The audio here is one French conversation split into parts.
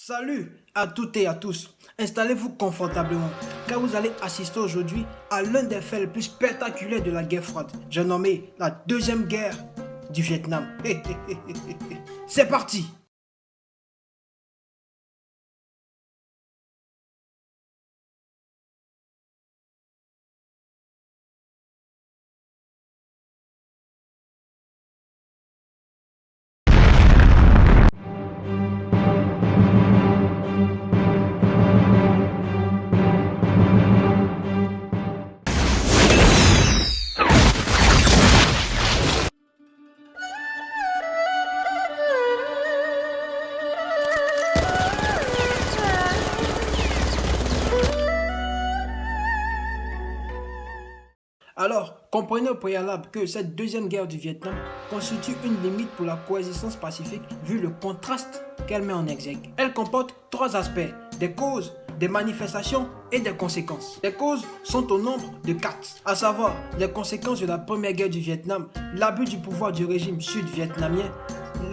Salut à toutes et à tous, installez-vous confortablement car vous allez assister aujourd'hui à l'un des faits les plus spectaculaires de la guerre froide. J'ai nommé la deuxième guerre du Vietnam. C'est parti! Alors, comprenez au préalable que cette deuxième guerre du Vietnam constitue une limite pour la coexistence pacifique vu le contraste qu'elle met en exergue. Elle comporte trois aspects, des causes, des manifestations et des conséquences. Les causes sont au nombre de 4, à savoir les conséquences de la première guerre du Vietnam, l'abus du pouvoir du régime sud-vietnamien,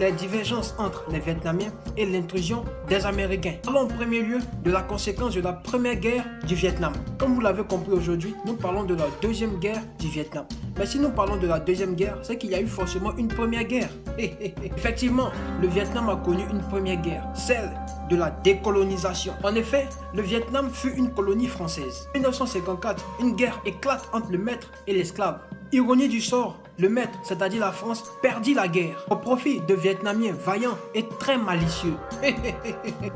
les divergences entre les Vietnamiens et l'intrusion des Américains. Parlons en premier lieu de la conséquence de la première guerre du Vietnam. Comme vous l'avez compris aujourd'hui, nous parlons de la deuxième guerre du Vietnam. Mais si nous parlons de la deuxième guerre, c'est qu'il y a eu forcément une première guerre. Effectivement, le Vietnam a connu une première guerre, celle de la décolonisation. En effet, le Vietnam fut une colonie française. En 1954, une guerre éclate entre le maître et l'esclave. Ironie du sort, le maître, c'est-à-dire la France, perdit la guerre au profit de Vietnamiens vaillants et très malicieux.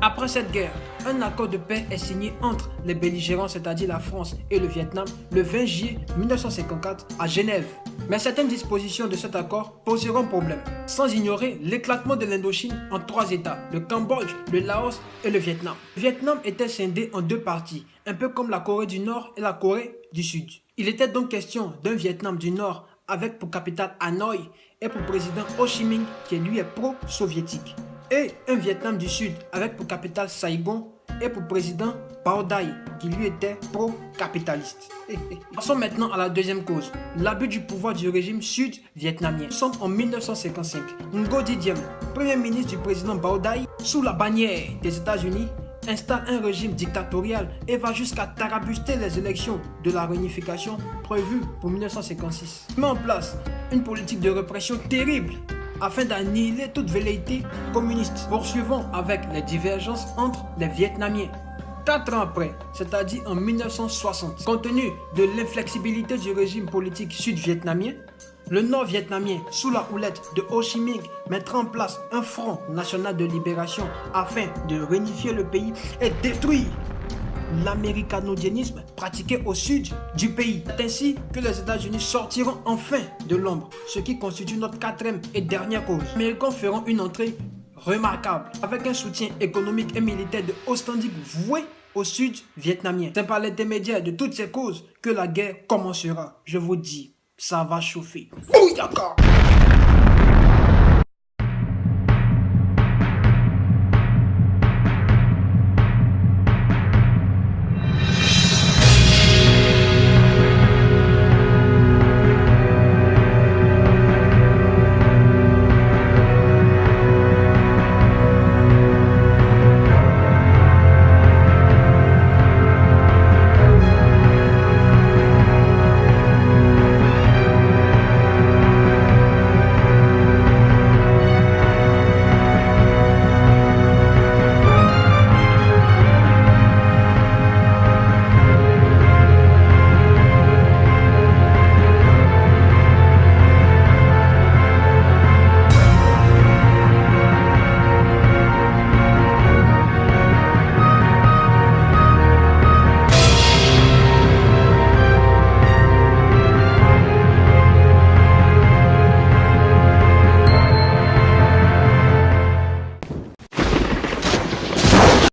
Après cette guerre, un accord de paix est signé entre les belligérants, c'est-à-dire la France et le Vietnam, le 20 juillet 1954 à Genève. Mais certaines dispositions de cet accord poseront problème, sans ignorer l'éclatement de l'Indochine en 3 États, le Cambodge, le Laos et le Vietnam. Le Vietnam était scindé en 2 parties, un peu comme la Corée du Nord et la Corée du Sud. Il était donc question d'un Vietnam du Nord avec pour capitale Hanoï et pour président Ho Chi Minh qui lui est pro-soviétique. Et un Vietnam du Sud avec pour capitale Saigon et pour président Bao Dai qui lui était pro-capitaliste. Passons maintenant à la deuxième cause, l'abus du pouvoir du régime sud-vietnamien. Nous sommes en 1955. Ngo Diem, premier ministre du président Bao Dai, sous la bannière des États-Unis, installe un régime dictatorial et va jusqu'à tarabuster les élections de la réunification prévues pour 1956. Il met en place une politique de répression terrible afin d'annihiler toute velléité communiste, poursuivant avec les divergences entre les Vietnamiens. 4 ans après, c'est-à-dire en 1960, compte tenu de l'inflexibilité du régime politique sud-vietnamien, le nord-vietnamien, sous la houlette de Ho Chi Minh, mettra en place un front national de libération afin de réunifier le pays et détruire l'américano-dianisme pratiqué au sud du pays. C'est ainsi que les États-Unis sortiront enfin de l'ombre, ce qui constitue notre 4e et dernière cause. Les Américains feront une entrée remarquable avec un soutien économique et militaire de haut standing voué au sud vietnamien. C'est par l'intermédiaire de toutes ces causes que la guerre commencera. Je vous dis, ça va chauffer. Oui, d'accord.